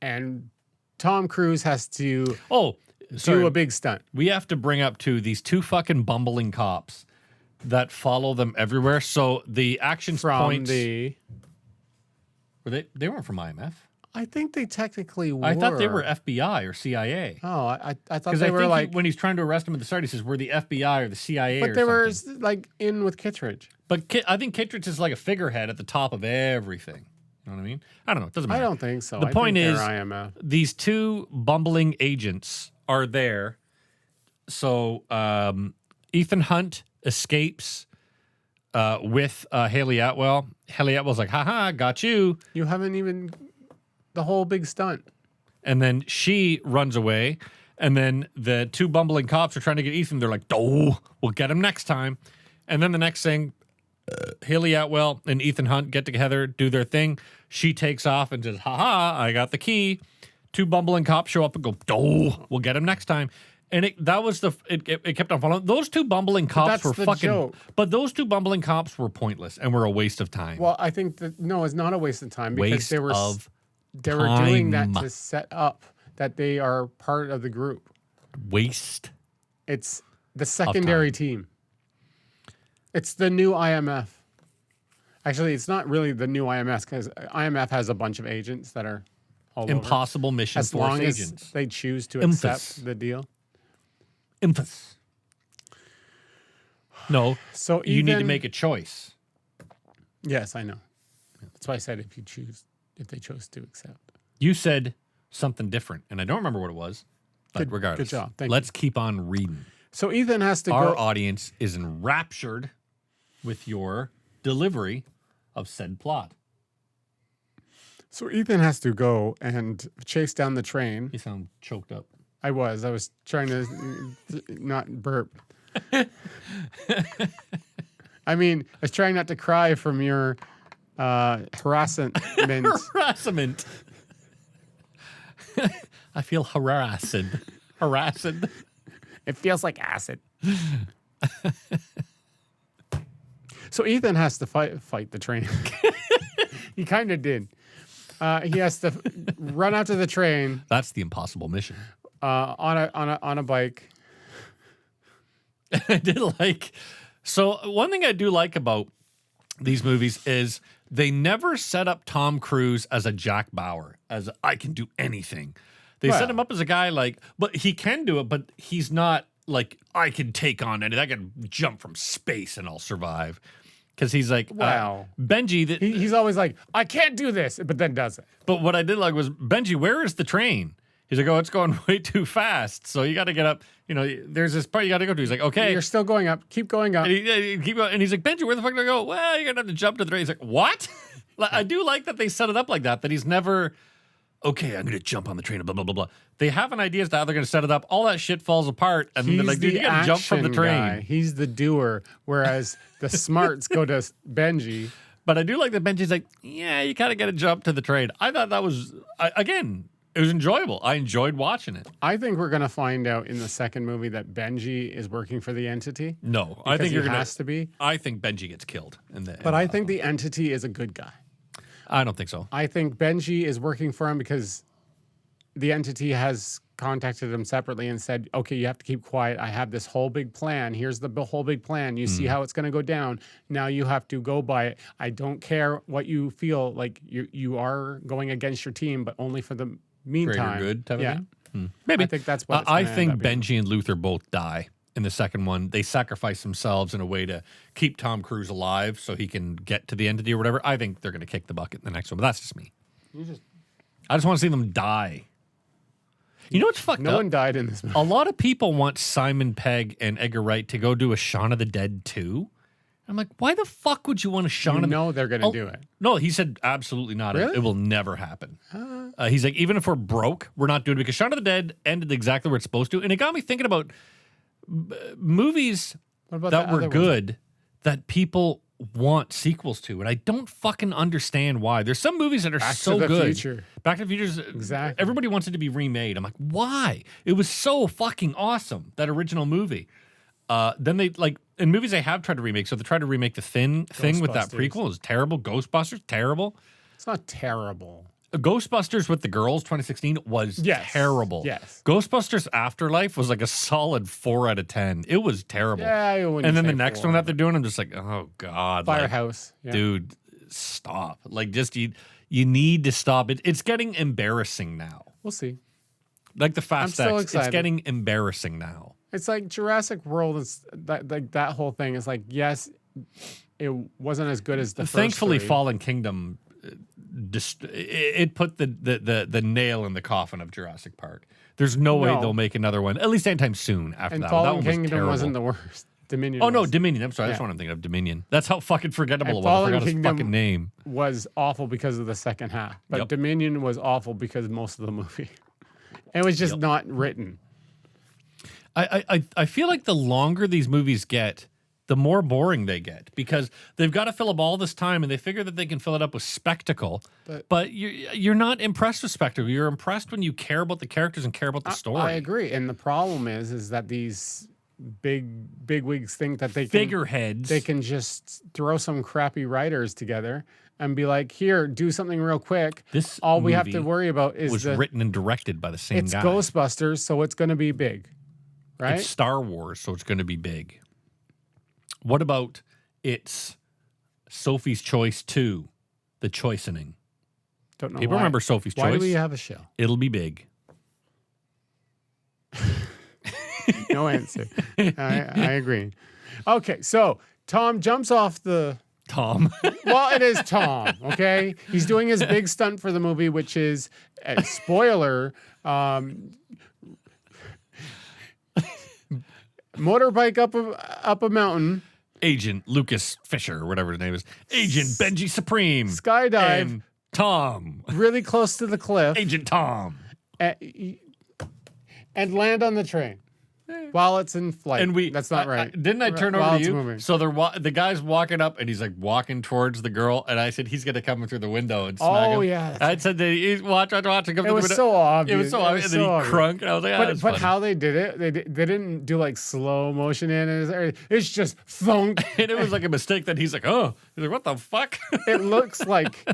And Tom Cruise has to Oh, do sorry. a big stunt. We have to bring up to these two fucking bumbling cops that follow them everywhere. So the action From points the. were they weren't from IMF. I think they technically were. I thought they were FBI or CIA. Oh, I thought Because they I were think like. when he's trying to arrest him at the start, he says we're the FBI or the CIA. But or they were something. like in with Kittredge. But I think Kittredge is like a figurehead at the top of everything. You know what I mean? I don't know. It doesn't matter. I don't think so. The I point think is, they're IMF. these two bumbling agents are there. So Ethan Hunt escapes with Haley Atwell. Haley Atwell's like, haha, got you. You haven't even the whole big stunt. And then she runs away. And then the two bumbling cops are trying to get Ethan. They're like, oh, we'll get him next time. And then the next thing, Haley Atwell and Ethan Hunt get together, do their thing. She takes off and says, haha, I got the key. Two bumbling cops show up and go, oh, we'll get him next time. And it kept on following. Those two bumbling cops were fucking. Joke. But those two bumbling cops were pointless and were a waste of time. Well, I think that no, it's not a waste of time because waste they were doing that to set up that they are part of the group. Waste. It's the secondary team. It's the new IMF. Actually, it's not really the new IMF because IMF has a bunch of agents that are all impossible over. mission as force long agents. As they choose to accept the deal. Infus. No. So you need to make a choice. Yes, I know. That's why I said if they chose to accept. You said something different, and I don't remember what it was. But regardless, good job. Let's keep on reading. So Ethan has to Our audience is enraptured with your delivery of said plot. So Ethan has to go and chase down the train. You sound choked up. I was trying to not burp. I mean, I was trying not to cry from your harassment. Harassment. I feel harassed. Harassed. It feels like acid. So Ethan has to fight the train. He kind of did. He has to run out to the train. That's the impossible mission. On a bike. I did like. So one thing I do like about these movies is they never set up Tom Cruise as a Jack Bauer, as I can do anything. They set him up as a guy but he can do it, but he's not like, I can take on anything. I can jump from space and I'll survive. Because he's like, wow. Benji. He's always like, I can't do this, but then does it. But what I did like was, Benji, where is the train? He's like, oh, it's going way too fast. So you got to get up. You know, there's this part you got to go to. He's like, okay. You're still going up. Keep going up. And keep going. And he's like, Benji, where the fuck do I go? Well, you're going to have to jump to the train. He's like, what? I do like that they set it up like that he's never, okay, I'm going to jump on the train, blah, blah, blah, blah. They have an idea as to how they're going to set it up. All that shit falls apart. And then they're like, dude, you got to jump from the train. Guy. He's the doer, whereas the smarts go to Benji. But I do like that Benji's like, yeah, you kind of got to jump to the train. I thought that was, again, it was enjoyable. I enjoyed watching it. I think we're going to find out in the second movie that Benji is working for the entity. No, I think has to be. I think Benji gets killed. But I think the entity is a good guy. I don't think so. I think Benji is working for him because the entity has contacted him separately and said, okay, you have to keep quiet. I have this whole big plan. Here's the whole big plan. You see how it's going to go down. Now you have to go by it. I don't care what you feel like you are going against your team, but only for the meantime. Greater good type of thing? Maybe. I think that's what I think Benji and Luther both die in the second one. They sacrifice themselves in a way to keep Tom Cruise alive so he can get to the entity or whatever. I think they're going to kick the bucket in the next one, but that's just me. I just want to see them die. You know what's fucked up? No one died in this movie. A lot of people want Simon Pegg and Edgar Wright to go do a Shaun of the Dead 2. I'm like, why the fuck would you want a Shaun of the Dead? No, they're going to do it. No, he said absolutely not. Really? It will never happen. He's like, even if we're broke, we're not doing it because Shaun of the Dead ended exactly where it's supposed to. And it got me thinking about movies that were good that people want sequels to, and I don't fucking understand why. There's some movies that are so good. Future. Back to the Future. Exactly. Everybody wants it to be remade. I'm like, why? It was so fucking awesome, that original movie. Then they in movies they have tried to remake. So they tried to remake the thing with that prequel. It was terrible. Ghostbusters, terrible. It's not terrible. Ghostbusters with the girls 2016 was terrible. Yes. Ghostbusters Afterlife was like a solid 4 out of 10. It was terrible. Yeah, and then the next one that they're doing, I'm just like, oh God. Firehouse. Dude, stop. Like, just you need to stop it. It's getting embarrassing now. We'll see. Like the Fast I'm X, it's getting embarrassing now. It's like Jurassic World is that whole thing is like, yes, it wasn't as good as the Thankfully, first three. Fallen Kingdom it put the nail in the coffin of Jurassic Park. There's no way they'll make another one, at least anytime soon after and that. Fallen That one was Kingdom terrible. wasn't the worst. Dominion. Oh no, was. Dominion. I'm sorry, that's Yeah. what I'm thinking of. Dominion. That's how fucking forgettable And it was. I Fallen forgot his Kingdom fucking name. was awful because of the second half, but Yep. Dominion was awful because most of the movie. It was just not written. I feel like the longer these movies get, the more boring they get because they've got to fill up all this time and they figure that they can fill it up with spectacle. But you're not impressed with spectacle. You're impressed when you care about the characters and care about the story. I agree. And the problem is that these big wigs think that Figureheads. they can just throw some crappy writers together and be like, here, do something real quick. This all we have movie to worry about is was written and directed by the same it's guy. Ghostbusters, so it's going to be big, right? It's Star Wars, so it's going to be big. What about it's Sophie's Choice 2, The Choicening? Don't know. People why. remember Sophie's Why Choice? do we have a show? It'll be big. No answer. I agree. Okay, so Tom jumps off the. Tom. Well, it is Tom. Okay, he's doing his big stunt for the movie, which is spoiler. Motorbike up a mountain, Agent Lucas Fisher, or whatever his name is. Agent Benji Supreme. skydive And Tom. really close to the cliff, Agent Tom. and land on the train while it's in flight. And that's not right. Didn't I turn While over to it's you? moving. So the guy's walking up, and he's like walking towards the girl, and I said he's gonna come through the window and smack him. Oh, yeah. I said that he's watch, and come It through the was window. so obvious. It was so obvious. And then he crunk, and I was like, But that's but funny. how they did it, they didn't do like slow motion in it. It's just thunk. And it was like a mistake that he's like, oh, he's like, what the fuck? It looks like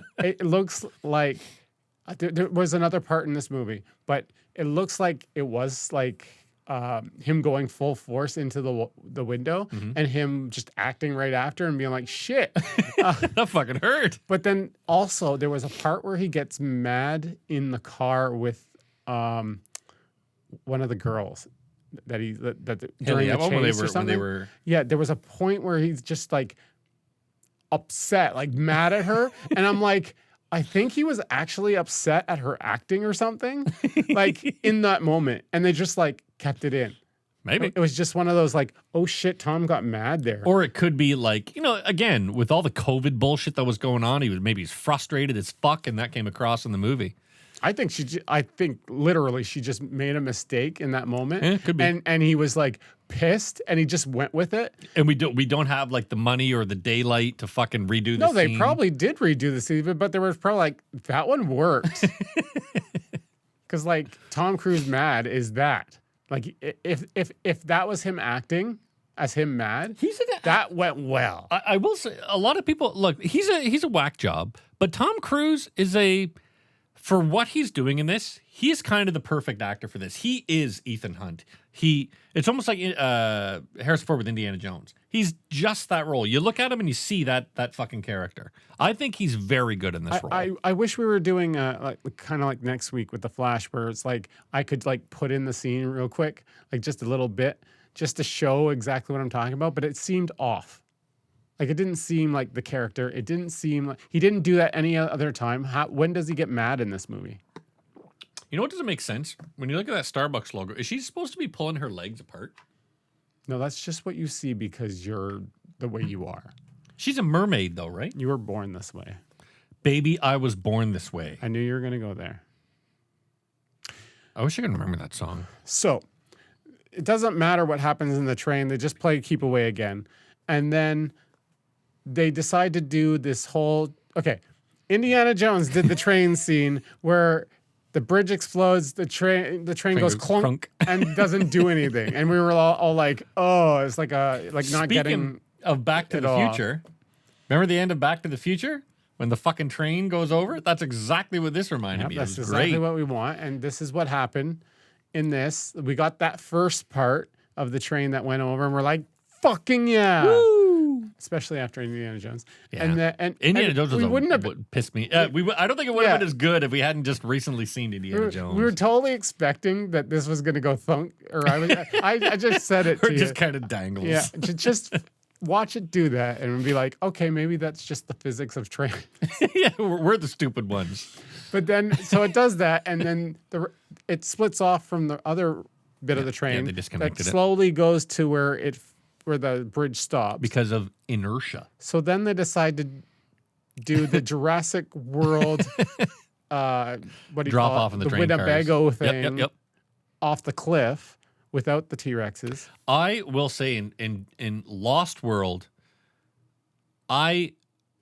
there was another part in this movie, but it looks like it was like him going full force into the window and him just acting right after and being like shit. That fucking hurt. But then also there was a part where he gets mad in the car with one of the girls during the chase or something. Yeah, there was a point where he's just like upset, like mad at her, and I'm like, I think he was actually upset at her acting or something, like in that moment, and they just like kept it in. Maybe. It was just one of those like, oh shit, Tom got mad there. Or it could be like, again, with all the COVID bullshit that was going on, he's frustrated as fuck, and that came across in the movie. I think literally she just made a mistake in that moment. Yeah, could be. And he was like pissed and he just went with it. And we don't have like the money or the daylight to fucking redo the No, scene. they probably did redo the scene, but there was probably like, that one worked. Because like Tom Cruise mad is that. Like if that was him acting as him mad, that went well. I will say a lot of people look, he's a whack job, but Tom Cruise is for what he's doing in this, he is kind of the perfect actor for this. He is Ethan Hunt. It's almost like Harrison Ford with Indiana Jones. He's just that role. You look at him and you see that fucking character. I think he's very good in this role. I wish we were doing like kind of like next week with the Flash, where it's like I could like put in the scene real quick, like just a little bit, just to show exactly what I'm talking about. But it seemed off. Like it didn't seem like the character. It didn't seem like he didn't do that any other time. When does he get mad in this movie? You know what doesn't make sense? When you look at that Starbucks logo, is she supposed to be pulling her legs apart? No, that's just what you see because you're the way you are. She's a mermaid though, right? You were born this way. Baby, I was born this way. I knew you were going to go there. I wish I could remember that song. So it doesn't matter what happens in the train. They just play Keep Away again. And then they decide to do this whole, okay, Indiana Jones did the train scene where the bridge explodes, the train goes clunk and doesn't do anything. And we were all like, oh, it's like not getting of Back to the Future. Remember the end of Back to the Future? When the fucking train goes over? That's exactly what this reminded me of. That's exactly what we want. And this is what happened in this. We got that first part of the train that went over and we're like, fucking yeah. Woo! Especially after Indiana Jones. Yeah. And Indiana Jones we wouldn't have would piss me. I don't think it would have been as good if we hadn't just recently seen Indiana Jones. We were totally expecting that this was going to go thunk. Or I just said it to you. Or just kind of dangles. Yeah, just watch it do that and be like, okay, maybe that's just the physics of train. Yeah, we're the stupid ones. But then, so it does that, and then it splits off from the other bit of the train. Yeah, they disconnected that slowly goes to where it where the bridge stops. Because of inertia. So then they decide to do the Jurassic World, what do you Drop call it? off in the train Winnebago cars. thing Yep. off the cliff without the T-Rexes. I will say in Lost World, I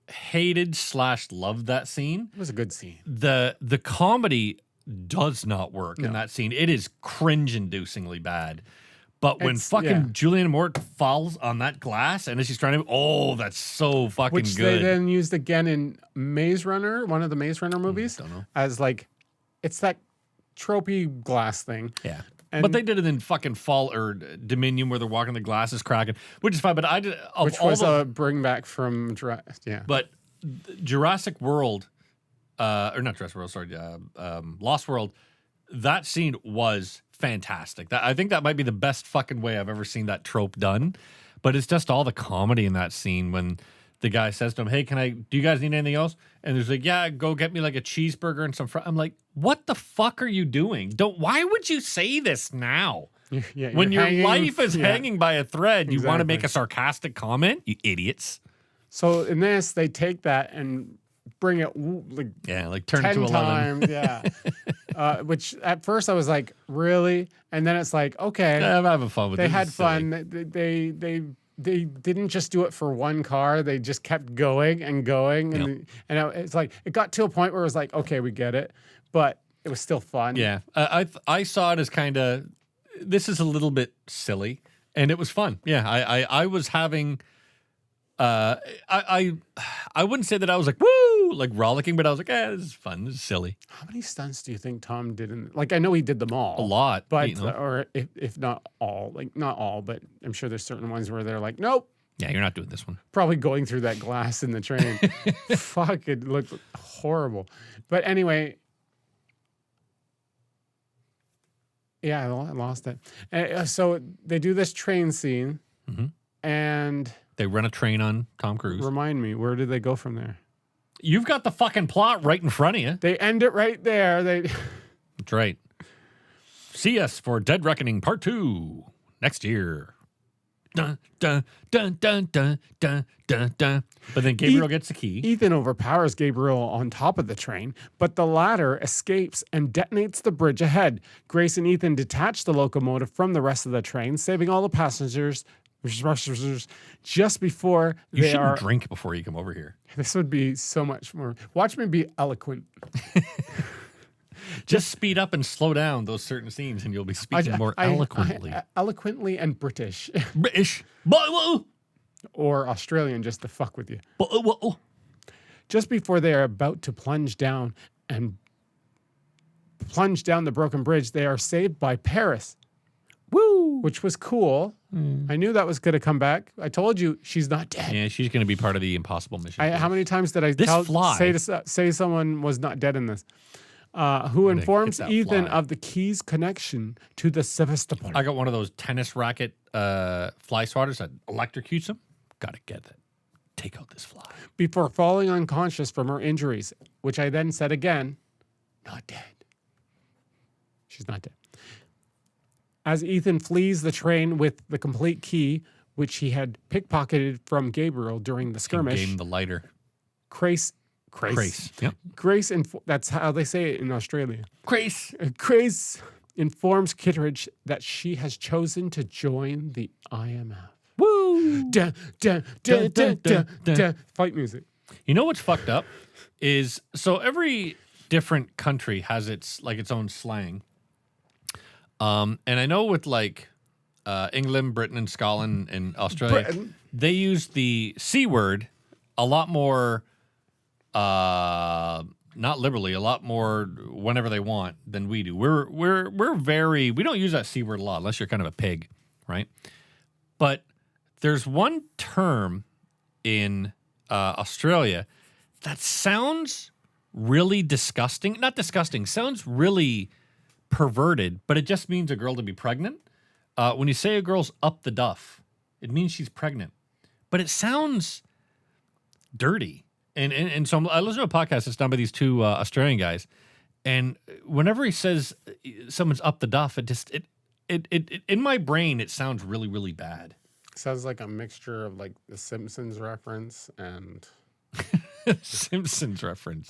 hated / loved that scene. It was a good scene. The comedy does not work in that scene. It is cringe-inducingly bad. But when Julianne Moore falls on that glass and as she's trying to, that's so fucking Which good. they then used again in Maze Runner, one of the Maze Runner movies. Don't know. As like, it's that tropey glass thing. Yeah. And But they did it in fucking Fall or Dominion where they're walking, the glass is cracking, which is fine. But I did, which was a bring back from But Jurassic World, or not Jurassic World, sorry, Lost World, that scene was fantastic. I think that might be the best fucking way I've ever seen that trope done. But it's just all the comedy in that scene when the guy says to him, "Hey, do you guys need anything else?" And there's like, "Yeah, go get me like a cheeseburger and some fries." I'm like, what the fuck are you doing? Why would you say this now? When your life is hanging by a thread, you want to make a sarcastic comment? You idiots. So in this, they take that and bring it like turn 10 it to 11 times, which at first I was like, really? And then it's like, okay, I'm having fun with it. They had fun. They didn't just do it for one car. They just kept going and going, and it's like it got to a point where it was like, okay, we get it, but it was still fun. Yeah, I saw it as kind of, this is a little bit silly, and it was fun. Yeah, I was having. I wouldn't say that I was like, woo, like rollicking, but I was like, this is fun. This is silly. How many stunts do you think Tom did? I know he did them all. A lot. But, or if not all, like not all, but I'm sure there's certain ones where they're like, nope. Yeah, you're not doing this one. Probably going through that glass in the train. Fuck, it looked horrible. But anyway. Yeah, I lost it. So they do this train scene and... They run a train on Tom Cruise. Remind me, where did they go from there? You've got the fucking plot right in front of you. They end it right there. That's right. See us for Dead Reckoning Part 2 next year. Dun, dun, dun, dun, dun, dun, dun, dun. But then Gabriel gets the key. Ethan overpowers Gabriel on top of the train, but the latter escapes and detonates the bridge ahead. Grace and Ethan detach the locomotive from the rest of the train, saving all the passengers just before you shouldn't drink before you come over here. This would be so much more. Watch me be eloquent. Just speed up and slow down those certain scenes, and you'll be speaking more eloquently. Eloquently and British. British. Or Australian, just to fuck with you. Just before they are about to plunge down the broken bridge, they are saved by Paris. Woo! Which was cool. I knew that was going to come back. I told you she's not dead. Yeah, she's going to be part of the impossible mission. How many times did I say someone was not dead in this? Who informs Ethan of the key's connection to the Sevastopol. I got one of those tennis racket fly swatters that electrocutes him. Gotta get that. Take out this fly. Before falling unconscious from her injuries, which I then said again, not dead. She's not dead. As Ethan flees the train with the complete key, which he had pickpocketed from Gabriel during the skirmish. Gave him the lighter. Grace. Yep. Grace, that's how they say it in Australia. Grace informs Kittredge that she has chosen to join the IMF. Woo! Fight music. You know what's fucked up is, so every different country has its own slang. And I know with England, Britain, and Scotland, and Australia, they use the C word a lot more, not liberally, a lot more whenever they want than we do. We're very, we don't use that C word a lot unless you're kind of a pig, right? But there's one term in Australia that sounds really disgusting. Not disgusting, sounds really perverted, but it just means a girl to be pregnant. When you say a girl's up the duff, it means she's pregnant. But it sounds dirty. And so I listen to a podcast that's done by these two Australian guys, and whenever he says someone's up the duff, it in my brain it sounds really, really bad. Sounds like a mixture of like the Simpsons reference and Simpsons reference.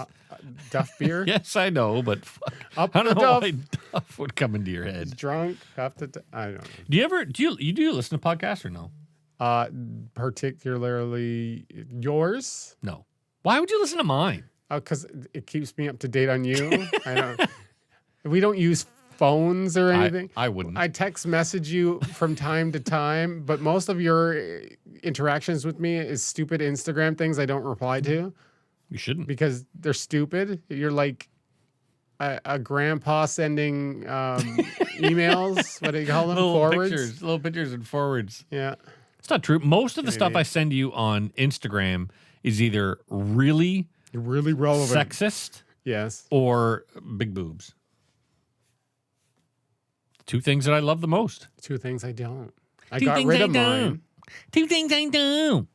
Duff beer. Yes, I know, but fuck, Up I don't the know Duff. why Duff would come into your He's head. drunk. Up the. I don't know. Do you ever do you listen to podcasts or no? Particularly yours. No. Why would you listen to mine? Because it keeps me up to date on you. I don't. We don't use phones or anything. I wouldn't. I text message you from time to time, but most of your interactions with me is stupid Instagram things I don't reply to You shouldn't. because they're stupid. You're like a grandpa sending emails. What do you call them? Forwards. Little pictures and forwards. Yeah. It's not true. Most of the stuff Maybe. I send you on Instagram is either really Really relevant. sexist Yes. or big boobs. Two things that I love the most. Two things I don't. I Two got things rid I of mine. Two things I don't.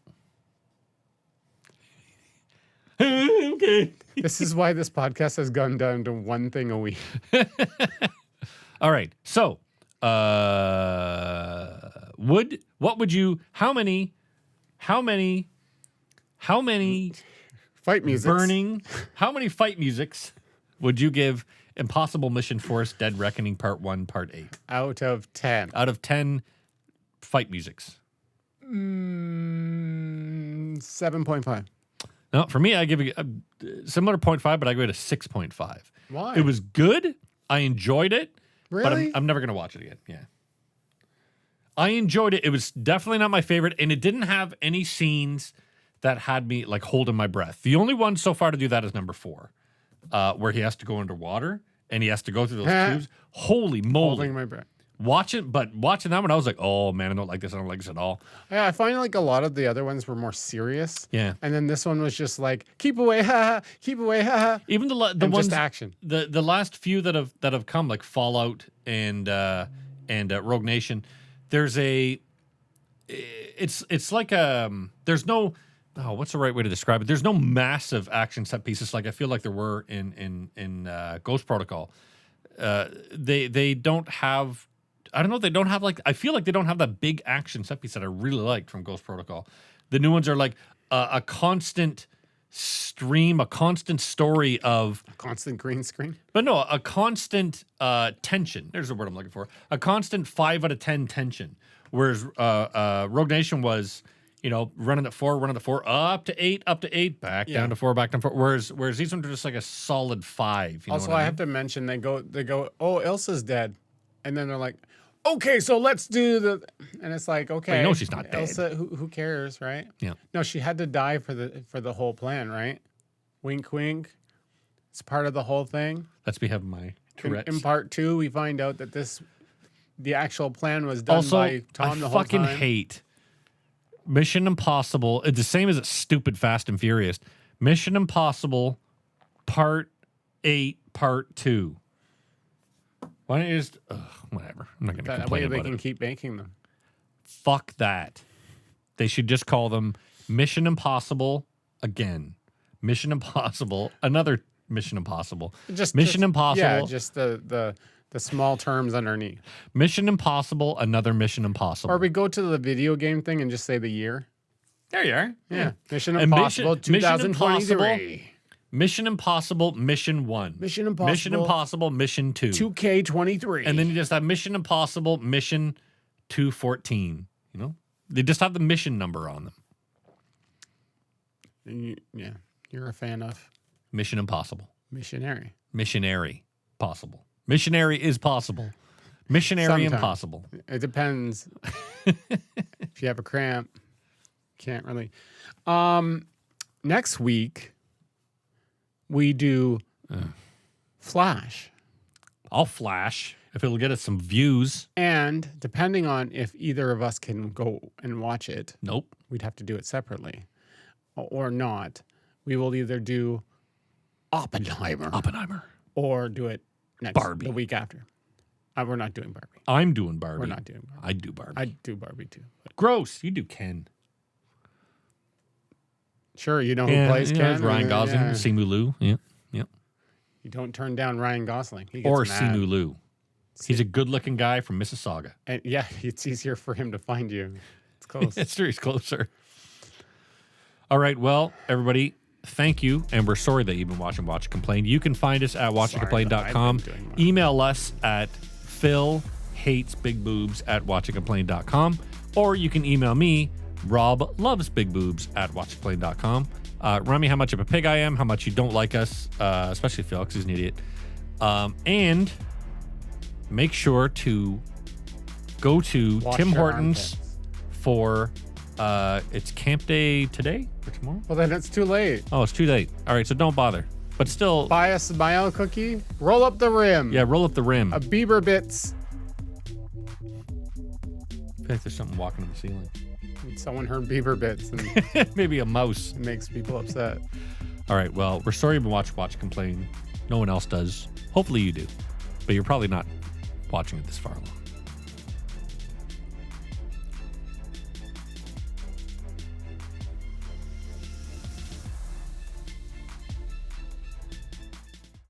Okay. This is why this podcast has gone down to one thing a week. All right. So, what would you, how many Fight music. burning, how many fight musics would you give Impossible Mission Force Dead Reckoning Part 1, Part 8? Out of 10. Out of 10 fight musics. 7.5. No, for me, I give it a similar 0.5, but I give it a 6.5. Why? It was good. I enjoyed it. But Really? I'm never going to watch it again. Yeah. I enjoyed it. It was definitely not my favorite, and it didn't have any scenes that had me like holding my breath. The only one so far to do that is number 4, where he has to go underwater and he has to go through those tubes. Holy moly. Holding my breath. Watching that one, I was like, oh man, I don't like this. I don't like this at all. Yeah, I find like a lot of the other ones were more serious. Yeah. And then this one was just like, keep away, haha, keep away, haha. Even the And ones just action. the last few that have come, like Fallout and Rogue Nation, there's it's like there's no, what's the right way to describe it? There's no massive action set pieces like I feel like there were in Ghost Protocol. They don't have, I don't know, they don't have like, I feel like they don't have that big action set piece that I really liked from Ghost Protocol. The new ones are like a constant stream, a constant story of, Constant green screen. but no, a constant tension. There's the word I'm looking for. A constant 5 out of 10 tension. Whereas Rogue Nation was, running at 4, up to 8, back down to 4, back down to 4. Whereas these ones are just like a solid 5. You know Also, what I I have to mention they go, oh, Ilsa's dead. And then they're like, okay, so let's do and it's like, okay. know she's not dead. Elsa, who cares, right? Yeah. No, she had to die for the whole plan, right? Wink, wink. It's part of the whole thing. Let's be having my In, Tourette's. in part 2, we find out that the actual plan was done Also, by Tom I the whole fucking time. hate Mission Impossible. It's the same as it's stupid Fast and Furious. Mission Impossible Part 8, Part 2. Why don't you just, whatever. I'm not going to That way complain they about can it. keep making them. Fuck that. They should just call them Mission Impossible again. Mission Impossible, another Mission Impossible. Mission Impossible. Yeah, just the small terms underneath. Mission Impossible, another Mission Impossible. Or we go to the video game thing and just say the year. There you are. Yeah. Mission And Impossible Mission 2023. Mission Impossible, Mission 1. Mission Impossible. Mission Impossible, Mission 2. 2K23. And then you just have Mission Impossible, Mission 214. They just have the mission number on them. Yeah, you're a fan of Mission Impossible. Missionary. Missionary. Possible. Missionary is possible. Missionary Sometimes. impossible. It depends. If you have a cramp, can't really. Next week, we do Flash. I'll flash if it'll get us some views. And depending on if either of us can go and watch it, Nope. we'd have to do it separately or not. We will either do Oppenheimer or do it Barbie. the week after. We're not doing Barbie. I'm doing Barbie. We're not doing Barbie. I'd do Barbie. I'd do Barbie too. But Gross. You do Ken. sure, you know who plays Ken? Ryan Gosling, Yeah. Simu Liu. Yeah. You don't turn down Ryan Gosling. He gets Or mad. Simu Liu. He's a good-looking guy from Mississauga. And yeah, it's easier for him to find you. close. History's closer. All right. Well, everybody, thank you. And we're sorry that you've been watching Watch and Complain. You can find us at watchandcomplain.com. Email us at philhatesbigboobs@watchandcomplain.com. Or you can email me, roblovesbigboobs@watchandcomplain.com. Remind me how much of a pig I am, how much you don't like us, especially Phil, because he's an idiot. And make sure to go to Tim Hortons for it's camp day today or tomorrow. Well, then it's too late. Oh, it's too late. All right, so don't bother. But still, Buy a smile cookie. Roll up the rim. yeah, roll up the rim. A Bieber Bits. I feel like there's something walking on the ceiling. Someone heard Bieber Bits and Maybe a mouse. it makes people upset. All right, well, we're sorry you've been watch Complain. No one else does. Hopefully you do. But you're probably not watching it this far along.